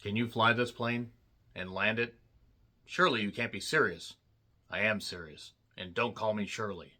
Can you fly this plane and land it? Surely you can't be serious. I am serious. And don't call me Shirley.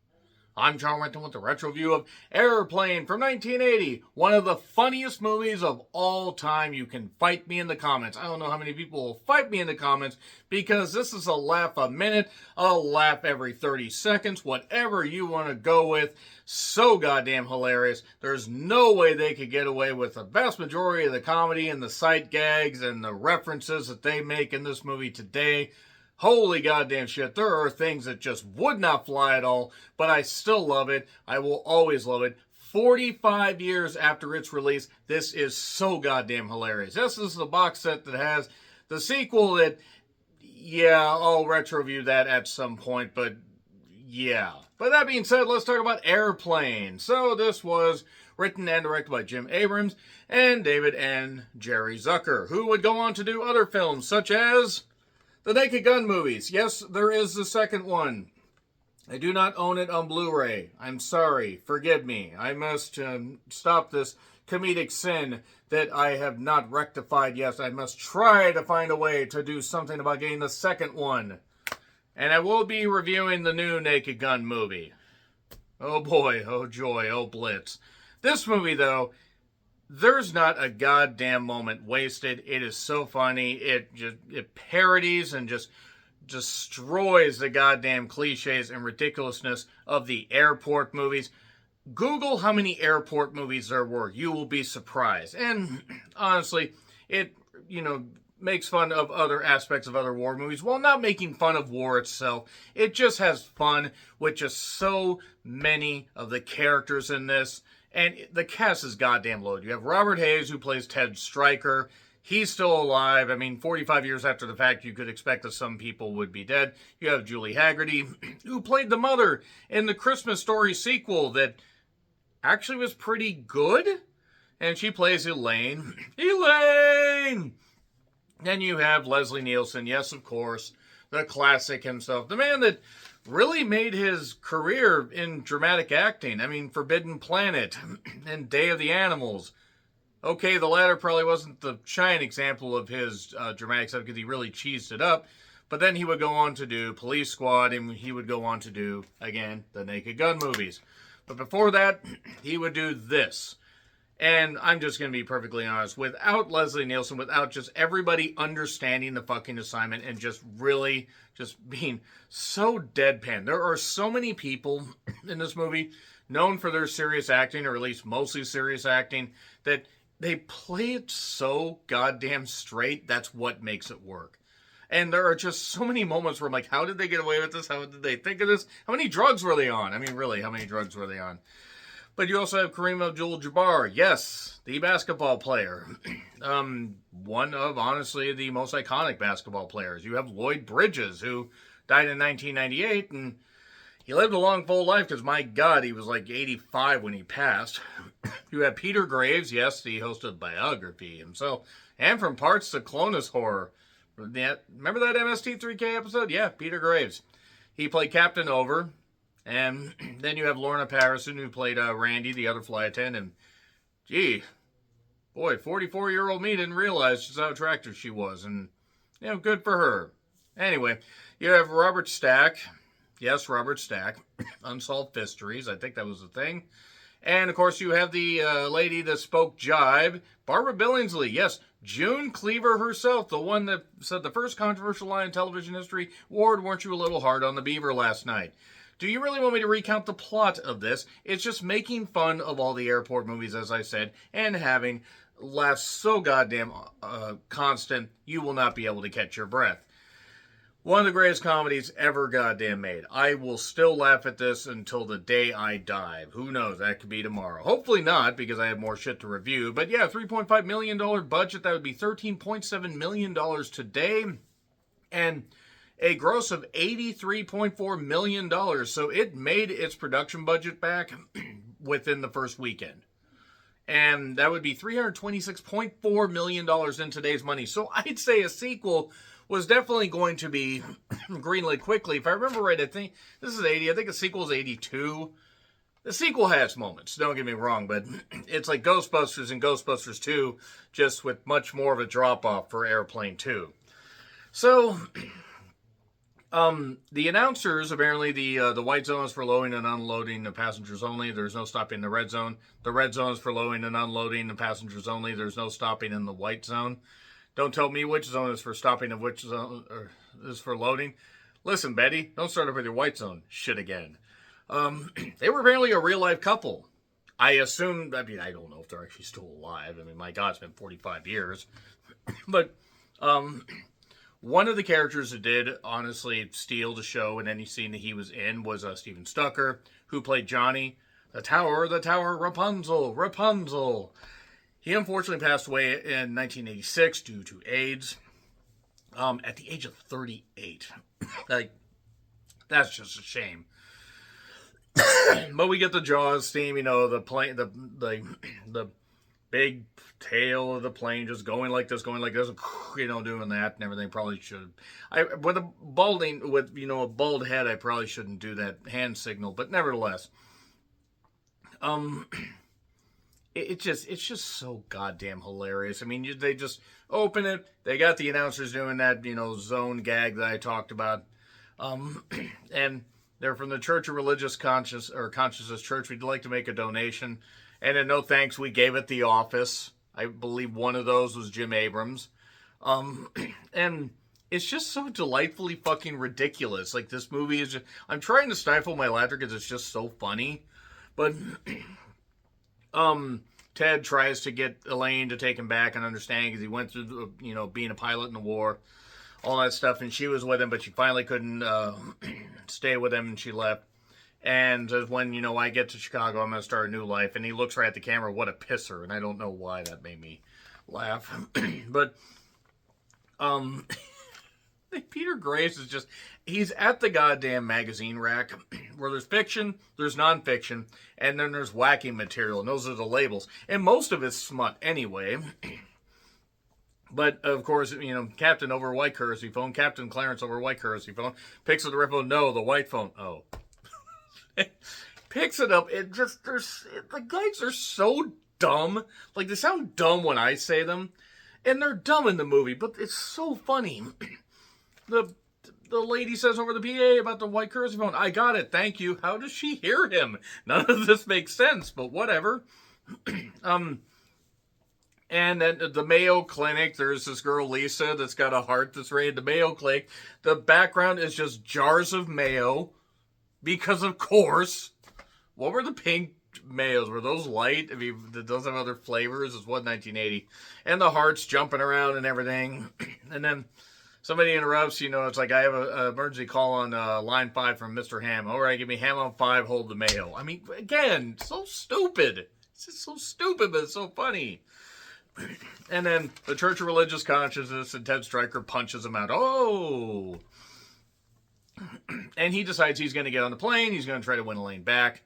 I'm John Renton with the retro view of Airplane from 1980. One of the funniest movies of all time. You can fight me in the comments. I don't know how many people will fight me in the comments because this is a laugh a minute, a laugh every 30 seconds, whatever you want to go with. So goddamn hilarious. There's no way they could get away with the vast majority of the comedy and the sight gags and the references that they make in this movie today. Holy goddamn shit, there are things that just would not fly at all, but I still love it. I will always love it. 45 years after its release, this is so goddamn hilarious. This is the box set that has the sequel that, yeah, I'll retro review that at some point, but yeah. But that being said, let's talk about Airplane. So this was written and directed by Jim Abrams and David and Jerry Zucker, who would go on to do other films such as the Naked Gun movies. Yes, there is the second one. I do not own it on Blu-ray. I'm sorry. Forgive me. I must stop this comedic sin that I have not rectified yet. I must try to find a way to do something about getting the second one. And I will be reviewing the new Naked Gun movie. Oh boy, oh joy, oh blitz. This movie, though, there's not a goddamn moment wasted. It is so funny. It parodies and just destroys the goddamn cliches and ridiculousness of the airport movies. Google how many airport movies there were. You will be surprised. And honestly, it, makes fun of other aspects of other war movies while not making fun of war itself. It just has fun with just so many of the characters in this. And the cast is goddamn loaded. You have Robert Hayes, who plays Ted Stryker. He's still alive. I mean, 45 years after the fact, you could expect that some people would be dead. You have Julie Haggerty, who played the mother in the Christmas Story sequel that actually was pretty good. And she plays Elaine. Elaine! Then you have Leslie Nielsen. Yes, of course. The classic himself. The man that really made his career in dramatic acting. I mean, Forbidden Planet and Day of the Animals. Okay, the latter probably wasn't the shining example of his dramatic stuff because he really cheesed it up. But then he would go on to do Police Squad, and he would go on to do, again, the Naked Gun movies. But before that, he would do this. And I'm just going to be perfectly honest, without Leslie Nielsen, without just everybody understanding the fucking assignment and just really just being so deadpan. There are so many people in this movie known for their serious acting, or at least mostly serious acting, that they play it so goddamn straight. That's what makes it work. And there are just so many moments where I'm like, how did they get away with this? How did they think of this? How many drugs were they on? I mean, really, how many drugs were they on? But you also have Kareem Abdul-Jabbar, yes, the basketball player. One of, honestly, the most iconic basketball players. You have Lloyd Bridges, who died in 1998, and he lived a long, full life because, my God, he was like 85 when he passed. You have Peter Graves, yes, the host of Biography himself, and from Parts to Clonus Horror. Remember that MST3K episode? Yeah, Peter Graves. He played Captain Over. And then you have Lorna Patterson, who played Randy, the other flight attendant. Gee, boy, 44-year-old me didn't realize just how attractive she was. And, good for her. Anyway, you have Robert Stack. Yes, Robert Stack. Unsolved Mysteries. I think that was the thing. And, of course, you have the lady that spoke jive, Barbara Billingsley. Yes, June Cleaver herself, the one that said the first controversial line in television history, Ward, weren't you a little hard on the beaver last night? Do you really want me to recount the plot of this? It's just making fun of all the airport movies, as I said, and having laughs so goddamn constant, you will not be able to catch your breath. One of the greatest comedies ever goddamn made. I will still laugh at this until the day I die. Who knows? That could be tomorrow. Hopefully not, because I have more shit to review. But yeah, $3.5 million budget. That would be $13.7 million today. And a gross of $83.4 million. So it made its production budget back within the first weekend. And that would be $326.4 million in today's money. So I'd say a sequel was definitely going to be greenlit quickly. If I remember right, I think this is 80. I think a sequel is 82. The sequel has moments, don't get me wrong, but it's like Ghostbusters and Ghostbusters 2, just with much more of a drop-off for Airplane 2. So, the announcers, apparently the white zone is for loading and unloading the passengers only. There's no stopping the red zone. The red zone is for loading and unloading the passengers only. There's no stopping in the white zone. Don't tell me which zone is for stopping and which zone is for loading. Listen, Betty, don't start up with your white zone shit again. They were apparently a real-life couple. I assume, I don't know if they're actually still alive. My God, it's been 45 years. But, one of the characters that did honestly steal the show in any scene that he was in was Steven Stucker, who played Johnny. The tower, Rapunzel. He unfortunately passed away in 1986 due to AIDS, at the age of 38. Like, that's just a shame. But we get the Jaws theme, the plane, the big tail of the plane just going like this, doing that and everything. Probably should. With a bald head, I probably shouldn't do that hand signal, but nevertheless, it's just so goddamn hilarious. They just open it. They got the announcers doing that, zone gag that I talked about, and they're from the Church of Religious Consciousness Church. We'd like to make a donation. And then, no thanks, we gave it The Office. I believe one of those was Jim Abrams. And it's just so delightfully fucking ridiculous. Like, this movie is just... I'm trying to stifle my laughter because it's just so funny. But, Ted tries to get Elaine to take him back and understand because he went through, being a pilot in the war. All that stuff. And she was with him, but she finally couldn't stay with him and she left. And when, I get to Chicago, I'm going to start a new life. And he looks right at the camera, what a pisser. And I don't know why that made me laugh. But, Peter Graves is just, he's at the goddamn magazine rack where there's fiction, there's nonfiction, and then there's wacky material. And those are the labels. And most of it's smut anyway. But, of course, Captain over white courtesy phone, Captain Clarence over white courtesy phone, picks up the red phone, no, the white phone, oh. Picks it up, the guys are so dumb. Like, they sound dumb when I say them, and they're dumb in the movie, but it's so funny. The lady says over the PA about the white courtesy phone, I got it, thank you. How does she hear him? None of this makes sense, but whatever. And then at the Mayo Clinic, there's this girl, Lisa, that's got a heart that's rated the Mayo Clinic. The background is just jars of mayo. Because, of course, what were the pink mayos? Were those light? Did those have other flavors? It's 1980. And the hearts jumping around and everything. And then somebody interrupts, it's like, I have an emergency call on line 5 from Mr. Ham. All right, give me Ham on 5, hold the mayo. Again, so stupid. It's just so stupid, but it's so funny. And then the Church of Religious Consciousness and Ted Stryker punches him out. Oh! And he decides he's going to get on the plane. He's going to try to win Elaine back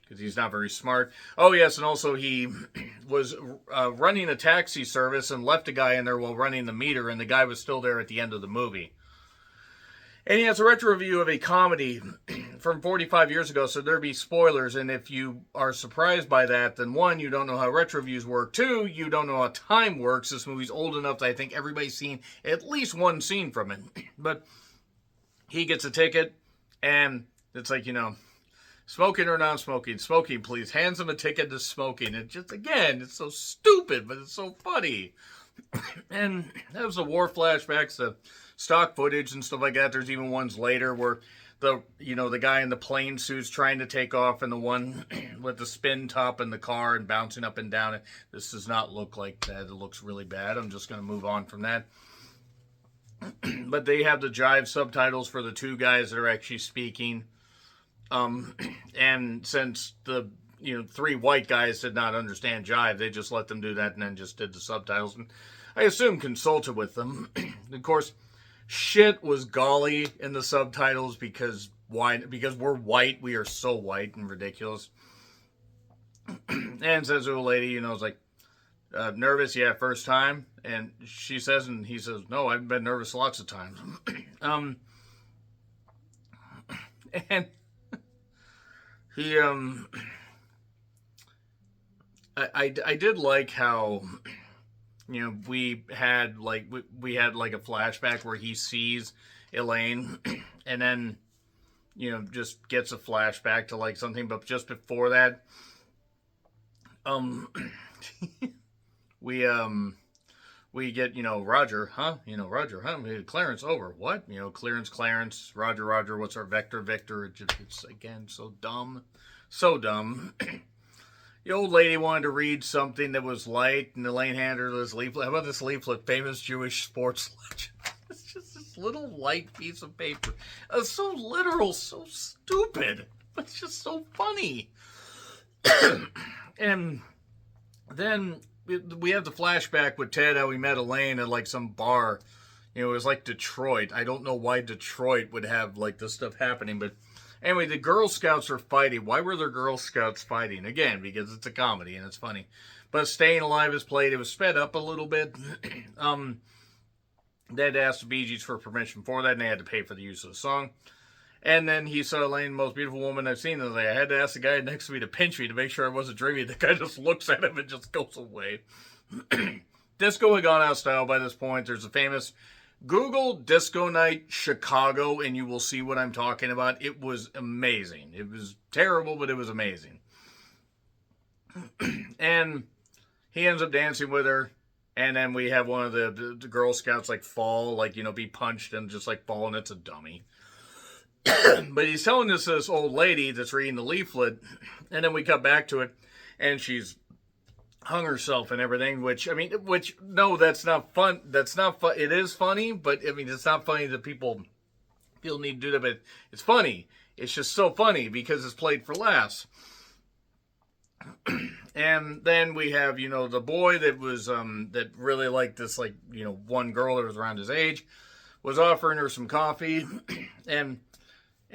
because he's not very smart. Oh, yes, and also he was running a taxi service and left a guy in there while running the meter, and the guy was still there at the end of the movie. And he has a retro review of a comedy from 45 years ago, so there'd be spoilers. And if you are surprised by that, then one, you don't know how retro reviews work. Two, you don't know how time works. This movie's old enough that I think everybody's seen at least one scene from it. But he gets a ticket, and it's like, smoking or non-smoking? Smoking, please. Hands him a ticket to smoking. It just, again, it's so stupid, but it's so funny. And that was the war flashbacks, the stock footage and stuff like that. There's even ones later where the guy in the plane suit's trying to take off, and the one with the spin top in the car and bouncing up and down. This does not look like that. It looks really bad. I'm just going to move on from that. But they have the jive subtitles for the two guys that are actually speaking. And since the 3 white guys did not understand jive, they just let them do that and then just did the subtitles. And I assume consulted with them. Of course, shit was golly in the subtitles because why? Because we're white. We are so white and ridiculous. And says to a lady, it's like, nervous? Yeah, first time. And she says, and he says, no, I've been nervous lots of times. And he I did like how, we had like a flashback where he sees Elaine, and then just gets a flashback to like something, but just before that, um we we get, Roger, huh? Roger, huh? Clarence, over. What? Clarence, Roger, what's our Victor? It's again so dumb. So dumb. The old lady wanted to read something that was light, and Elaine handed her this leaflet. How about this leaflet? Famous Jewish sports legend. It's just this little light piece of paper. So literal, so stupid, but it's just so funny. And then we have the flashback with Ted, how we met Elaine at like some bar. It was like Detroit. I don't know why Detroit would have like this stuff happening, but anyway, the Girl Scouts are fighting. Why were the Girl Scouts fighting? Again, because it's a comedy and it's funny. But Staying Alive is played. It was sped up a little bit. They had to ask the Bee Gees for permission for that, and they had to pay for the use of the song. And then he saw Elaine, the most beautiful woman I've seen. And I had to ask the guy next to me to pinch me to make sure I wasn't dreaming. The guy just looks at him and just goes away. Disco had gone out of style by this point. There's a famous Google Disco Night Chicago, and you will see what I'm talking about. It was amazing. It was terrible, but it was amazing. And he ends up dancing with her. And then we have one of the Girl Scouts like fall, like, be punched and just like fall, and it's a dummy. But he's telling this old lady that's reading the leaflet, and then we cut back to it, and she's hung herself and everything, no, that's not fun. That's not fun. It is funny, but it's not funny that people need to do that, but it's funny. It's just so funny because it's played for laughs. And then we have, the boy that was, that really liked this, like, one girl that was around his age, was offering her some coffee,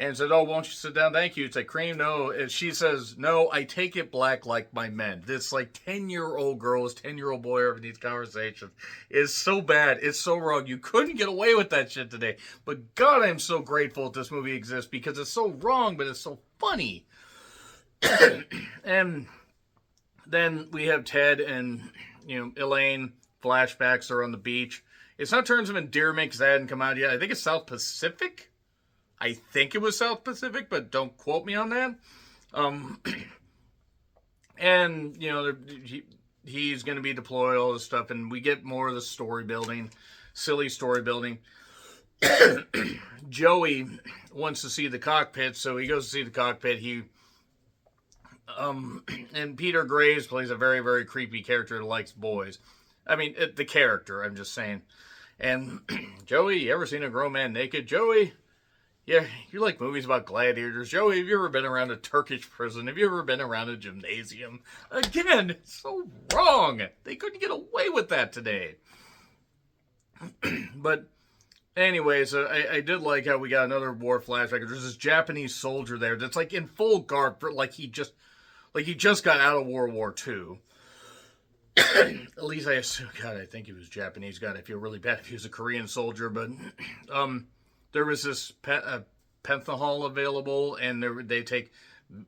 and said, "Oh, won't you sit down? Thank you." It's like, "Cream, no." And she says, "No, I take it black like my men." This like 10-year-old girl, this 10-year-old boy over these conversations is so bad. It's so wrong. You couldn't get away with that shit today. But God, I'm so grateful that this movie exists because it's so wrong, but it's so funny. And then we have Ted and, Elaine. Flashbacks are on the beach. It's not Terms of Endearment because that hadn't come out yet. I think it's South Pacific. I think it was South Pacific, but don't quote me on that. And, he's going to be deployed, all this stuff, and we get more of the story building, silly story building. Joey wants to see the cockpit, so he goes to see the cockpit. And Peter Graves plays a very, very creepy character that likes boys. The character, I'm just saying. And Joey, you ever seen a grown man naked? Joey? Yeah, you like movies about gladiators. Joey, have you ever been around a Turkish prison? Have you ever been around a gymnasium? Again, so wrong. They couldn't get away with that today. But anyways, I did like how we got another war flashback. There's this Japanese soldier there that's like in full garb, like he just got out of World War II. At least I assume. God, I think he was Japanese. God, I feel really bad if he was a Korean soldier, but there was this penthol available, and they take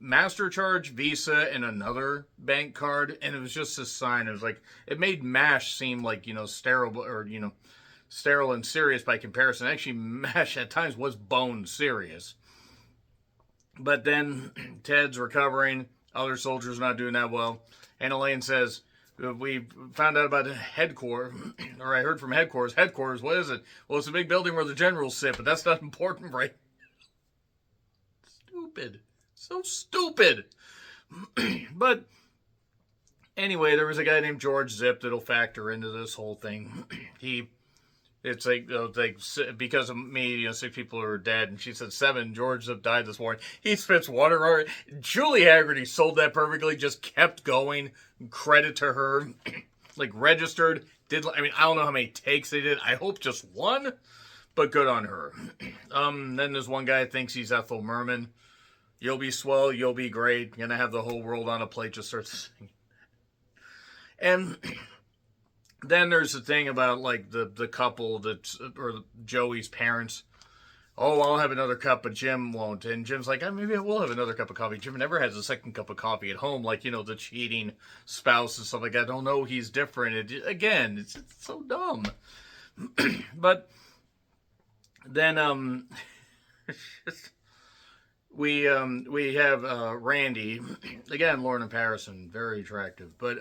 MasterCharge, Visa, and another bank card, and it was just a sign. It was like, it made MASH seem like, sterile, or, sterile and serious by comparison. Actually, MASH at times was bone serious. But then Ted's recovering, other soldiers not doing that well, and Elaine says, "We found out about headquarters, or I heard from headquarters. Headquarters, what is it?" "Well, it's a big building where the generals sit, but that's not important, right?" Stupid. So stupid. But anyway, there was a guy named George Zip that'll factor into this whole thing. It's like because of me, 6 people are dead, and she said 7. George Zip died this morning. He spits water on it. Julie Haggerty sold that perfectly. Just kept going. Credit to her. Like registered. I don't know how many takes they did. I hope just one, but good on her. Then there's one guy that thinks he's Ethel Merman. "You'll be swell. You'll be great. Gonna have the whole world on a plate." Just starts singing. And then there's the thing about like the couple or Joey's parents oh, I'll have another cup, but Jim won't. And Jim's like, oh, maybe I will have another cup of coffee. Jim never has a second cup of coffee at home, like, the cheating spouse and stuff like that. I don't know, he's different. Again, it's so dumb. But then, we have Randy, again, Lauren and Patterson, very attractive. But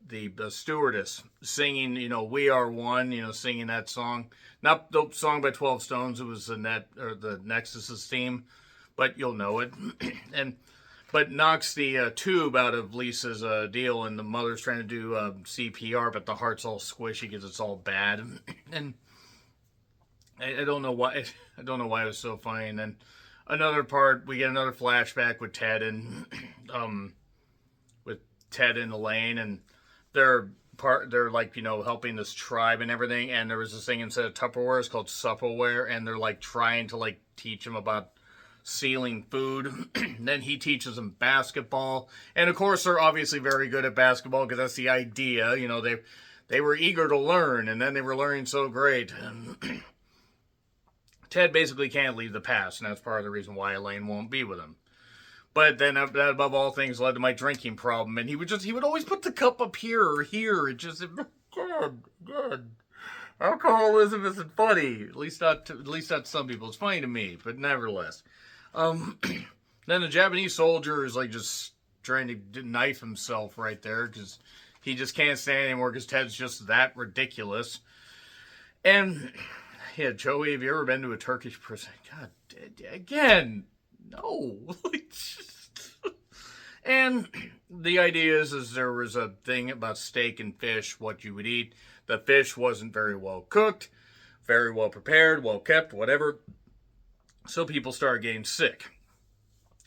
the stewardess singing, "We Are One," singing that song. Not the song by 12 Stones. It was the Nexus's theme, but you'll know it. But knocks the tube out of Lisa's deal, and the mother's trying to do CPR, but the heart's all squishy because it's all bad. And I don't know why. I don't know why it was so funny. And then another part, we get another flashback with Ted and Elaine, and they're like, helping this tribe and everything. And there was this thing instead of Tupperware, it's called Supperware, and they're like trying to like teach them about sealing food. Then he teaches them basketball, and of course they're obviously very good at basketball because that's the idea. They were eager to learn, and then they were learning so great. And Ted basically can't leave the past, and that's part of the reason why Elaine won't be with him. But then that, above all things, led to my drinking problem, and he would always put the cup up here or here. It just, God. Alcoholism isn't funny. At least not to some people. It's funny to me, but nevertheless. Then the Japanese soldier is like just trying to knife himself right there because he just can't stand anymore because Ted's just that ridiculous. And yeah, Joey, have you ever been to a Turkish prison? God, again, no. And the idea is there was a thing about steak and fish, what you would eat. The fish wasn't very well cooked, very well prepared, well kept, whatever. So people started getting sick.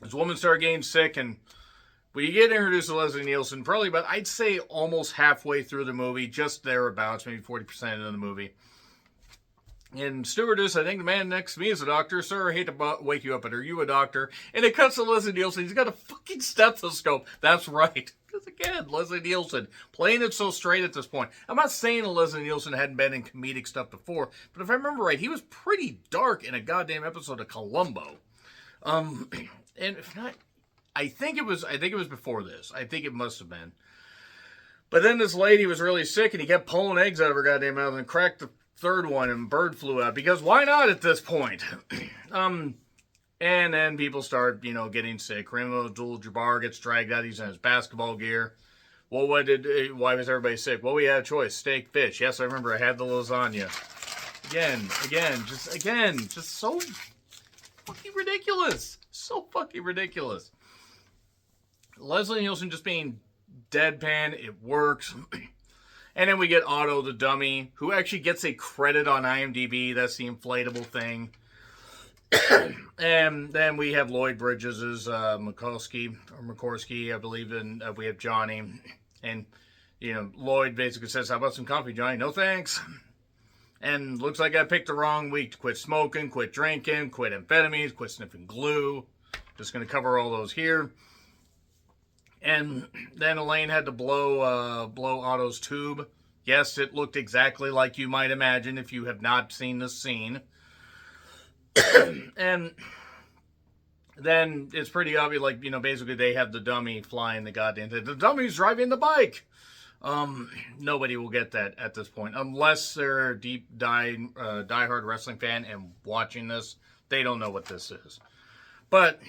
This woman started getting sick, and we get introduced to Leslie Nielsen probably about, I'd say, almost halfway through the movie, just thereabouts, maybe 40% of the movie. And stewardess, I think the man next to me is a doctor. Sir, I hate to wake you up, but are you a doctor? And it cuts to Leslie Nielsen. He's got a fucking stethoscope. That's right. Because again, Leslie Nielsen, playing it so straight at this point. I'm not saying that Leslie Nielsen hadn't been in comedic stuff before, but if I remember right, he was pretty dark in a goddamn episode of Columbo. And if not, I think it was before this. I think it must have been. But then this lady was really sick, and he kept pulling eggs out of her goddamn mouth and cracked the third one, and bird flew out, because why not at this point? And then people start, getting sick. Kareem Abdul-Jabbar gets dragged out. He's in his basketball gear. Well, why was everybody sick? Well, we had a choice: steak, fish. Yes, I remember I had the lasagna. Just so fucking ridiculous. So fucking ridiculous. Leslie Nielsen just being deadpan. It works. And then we get Otto the dummy, who actually gets a credit on IMDb. That's the inflatable thing. And then we have Lloyd Bridges as McCorsky, I believe, and we have Johnny. And, Lloyd basically says, how about some coffee, Johnny? No thanks. And looks like I picked the wrong week to quit smoking, quit drinking, quit amphetamines, quit sniffing glue. Just going to cover all those here. And then Elaine had to blow Otto's tube. Yes, it looked exactly like you might imagine if you have not seen this scene. And then it's pretty obvious, like, basically they have the dummy flying the goddamn thing. The dummy's driving the bike. Nobody will get that at this point. Unless they're a diehard wrestling fan and watching this, they don't know what this is. But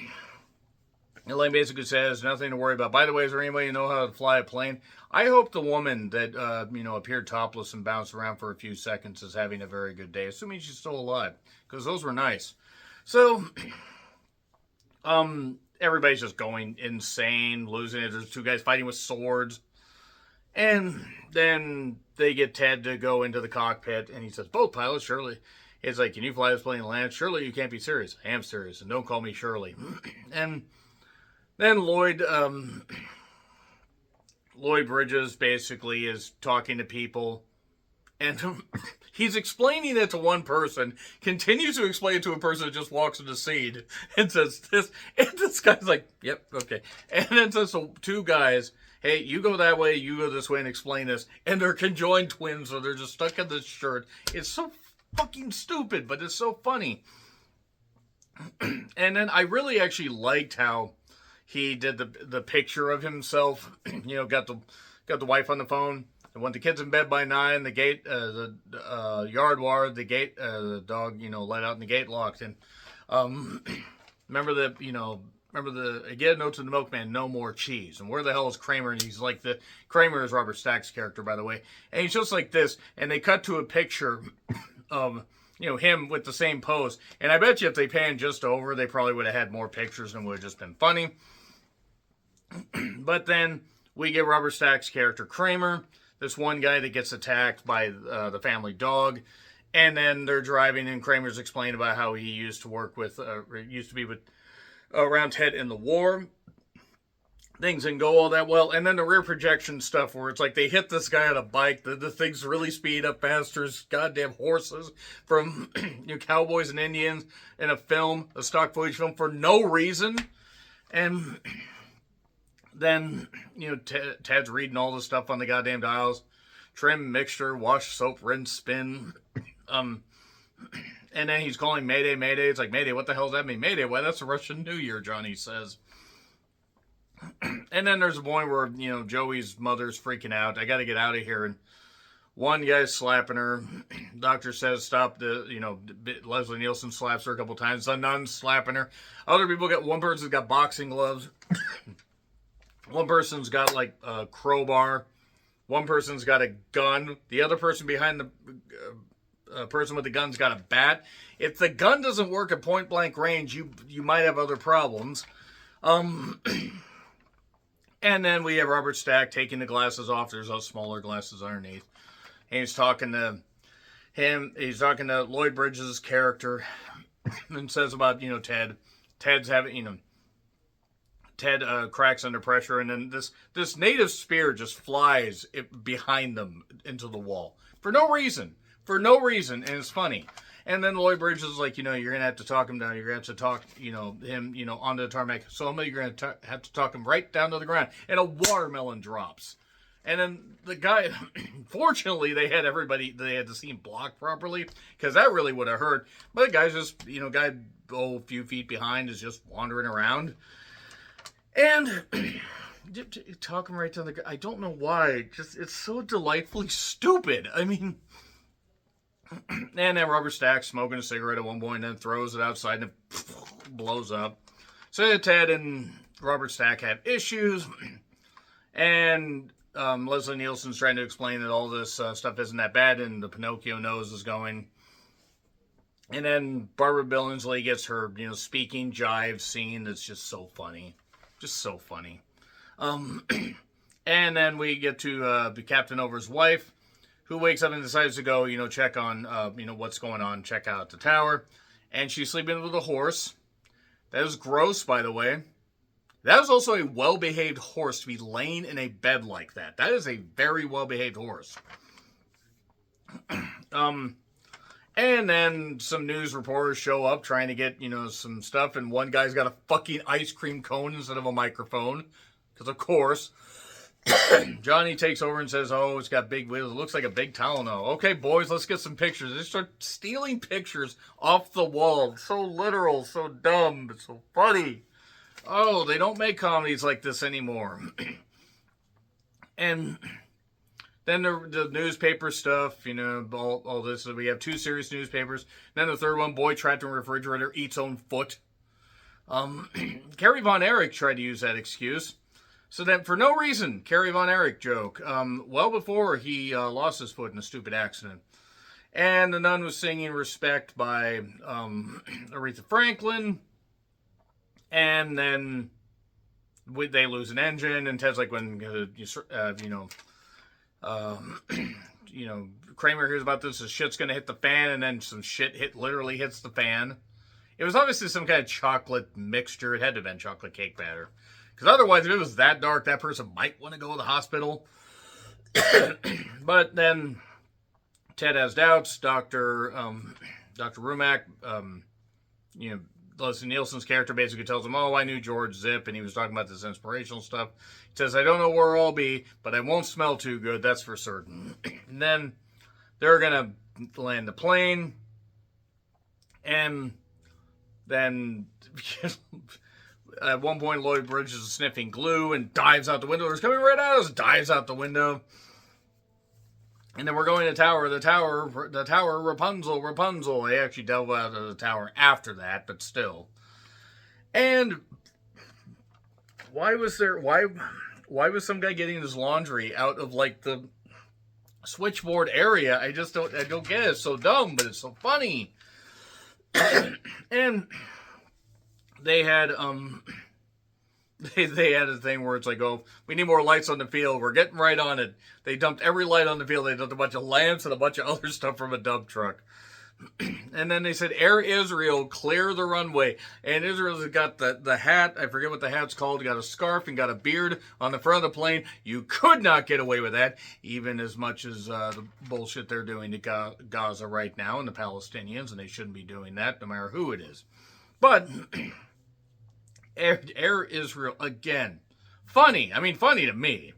Elaine basically says, nothing to worry about. By the way, is there anybody who know how to fly a plane? I hope the woman that, appeared topless and bounced around for a few seconds is having a very good day, assuming she's still alive, because those were nice. So, everybody's just going insane, losing it. There's two guys fighting with swords. And then they get Ted to go into the cockpit, and he says, both pilots, Shirley. It's like, can you fly this plane and land? Shirley, you can't be serious. I am serious, and don't call me Shirley. And then Lloyd Bridges basically is talking to people, and he's explaining it to one person, continues to explain it to a person that just walks in the scene, and says this, and this guy's like, yep, okay. And then says to two guys, hey, you go that way, you go this way, and explain this. And they're conjoined twins, so they're just stuck in this shirt. It's so fucking stupid, but it's so funny. And then I really actually liked how he did the picture of himself. Got the wife on the phone. And when the kid's in bed by 9, the gate, the yard wire, the gate, the dog, let out and the gate locked. And remember I get a note to the milkman, no more cheese. And where the hell is Kramer? And he's like, Kramer is Robert Stack's character, by the way. And he's just like this. And they cut to a picture of, him with the same pose. And I bet you if they panned just over, they probably would have had more pictures and would have just been funny. But then we get Robert Stack's character, Kramer, this one guy that gets attacked by the family dog. And then they're driving, and Kramer's explaining about how he used to be with around Ted in the war. Things didn't go all that well. And then the rear projection stuff where it's like they hit this guy on a bike. The things really speed up faster as goddamn horses from cowboys and Indians in a stock footage film for no reason. And then, Ted's reading all the stuff on the goddamn dials. Trim, mixture, wash, soap, rinse, spin. And then he's calling Mayday, Mayday. It's like, Mayday, what the hell does that mean? Mayday, why, that's a Russian New Year, Johnny says. And then there's a point where, Joey's mother's freaking out. I got to get out of here. And one guy's slapping her. Doctor says stop. Leslie Nielsen slaps her a couple times. The nun's slapping her. Other people one person's got boxing gloves. One person's got like a crowbar. One person's got a gun. The other person behind the person with the gun's got a bat. If the gun doesn't work at point blank range, you might have other problems. And then we have Robert Stack taking the glasses off. There's those smaller glasses underneath. And he's talking to him. He's talking to Lloyd Bridges' character and says about, Ted. Ted's having, Ted cracks under pressure. And then this native spear just flies behind them into the wall. For no reason. And it's funny. And then Lloyd Bridges is like, you're going to have to talk him down. You're going to have to talk, him, onto the tarmac. So you're going to have to talk him right down to the ground. And a watermelon drops. And then the guy, fortunately, they had the scene blocked properly. Because that really would have hurt. But the guy's just, a few feet behind is just wandering around. And talk him right down the ground. I don't know why. It's so delightfully stupid. I mean... And then Robert Stack smoking a cigarette at one point and then throws it outside and it blows up. So Ted and Robert Stack have issues. And Leslie Nielsen's trying to explain that all this stuff isn't that bad and the Pinocchio nose is going. And then Barbara Billingsley gets her, speaking jive scene that's just so funny. Just so funny. And then we get to the Captain Over's wife, who wakes up and decides to go, check on, what's going on, check out the tower. And she's sleeping with a horse. That is gross, by the way. That is also a well-behaved horse to be laying in a bed like that. That is a very well-behaved horse. And then some news reporters show up trying to get, some stuff. And one guy's got a fucking ice cream cone instead of a microphone. Because, of course... Johnny takes over and says, it's got big wheels. It looks like a big Tylenol. Okay, boys, let's get some pictures. They start stealing pictures off the wall. So literal, so dumb, but so funny. Oh, they don't make comedies like this anymore. And then the newspaper stuff, all this. We have 2 serious newspapers. Then the third one, boy trapped in a refrigerator, eats own foot. Carrie Von Erich tried to use that excuse. So then, for no reason, Carrie Von Erich joke, well before he lost his foot in a stupid accident. And the nun was singing Respect by Aretha Franklin. And then they lose an engine, and Ted's like, when, Kramer hears about this, the shit's going to hit the fan, and then some shit literally hits the fan. It was obviously some kind of chocolate mixture. It had to have been chocolate cake batter. Because otherwise, if it was that dark, that person might want to go to the hospital. But then Ted has doubts. Dr. Rumack, Leslie Nielsen's character basically tells him, oh, I knew George Zip, and he was talking about this inspirational stuff. He says, I don't know where I'll be, but I won't smell too good, that's for certain. And then they're going to land the plane, and then at one point Lloyd Bridges is sniffing glue and dives out the window. It's coming right at us, dives out the window. And then we're going to the tower, Rapunzel. They actually delve out of the tower after that, but still. And why was some guy getting his laundry out of like the switchboard area? I don't get it. It's so dumb, but it's so funny. And they had they had a thing where it's like, oh, we need more lights on the field. We're getting right on it. They dumped every light on the field. They dumped a bunch of lamps and a bunch of other stuff from a dump truck. And then they said, Air Israel, clear the runway. And Israel's got the hat. I forget what the hat's called. Got a scarf and got a beard on the front of the plane. You could not get away with that, even as much as the bullshit they're doing to Gaza right now and the Palestinians. And they shouldn't be doing that, no matter who it is. But Air Israel, again, funny. I mean, funny to me.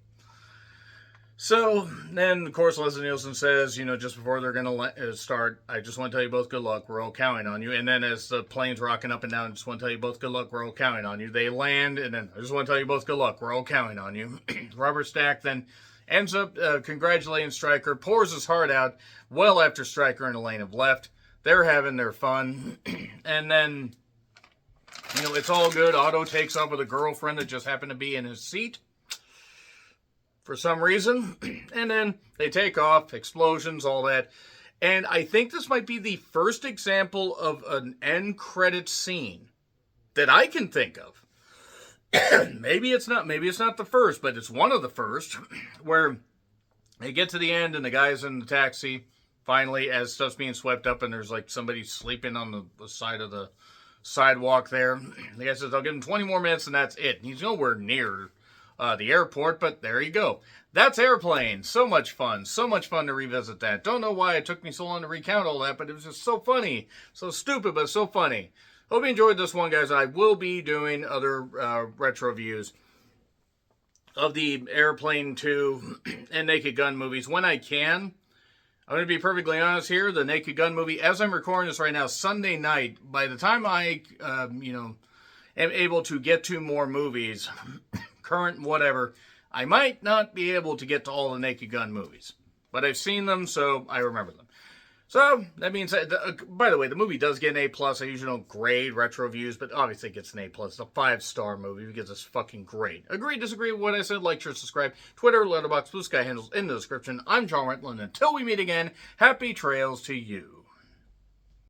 So then, of course, Leslie Nielsen says, just before they're going to start, I just want to tell you both good luck. We're all counting on you. And then as the plane's rocking up and down, I just want to tell you both good luck. We're all counting on you. They land, and then I just want to tell you both good luck. We're all counting on you. Robert Stack then ends up congratulating Stryker, pours his heart out well after Stryker and Elaine have left. They're having their fun. And then, it's all good. Otto takes up with a girlfriend that just happened to be in his seat for some reason. And then they take off, explosions, all that. And I think this might be the first example of an end credit scene that I can think of. Maybe it's not the first, but it's one of the first, where they get to the end and the guy's in the taxi, finally, as stuff's being swept up, and there's like somebody sleeping on the side of the sidewalk there. The guy says, I'll give him 20 more minutes and that's it. And he's nowhere near the airport, but there you go. That's Airplane. So much fun to revisit that. Don't know why it took me so long to recount all that, but it was just so funny. So stupid, but so funny. Hope you enjoyed this one, guys. I will be doing other retro views of the Airplane 2 and Naked Gun movies when I can. I'm going to be perfectly honest here. The Naked Gun movie, as I'm recording this right now, Sunday night, by the time I, am able to get to more movies, current, whatever, I might not be able to get to all the Naked Gun movies. But I've seen them, so I remember them. So, that means, by the way, the movie does get an A+. I usually don't grade retro views, but obviously it gets an A+. It's a 5-star movie because it's fucking great. Agree, disagree with what I said, like, share, subscribe. Twitter, Letterboxd, Blue Sky handles in the description. I'm John Rentland. Until we meet again, happy trails to you.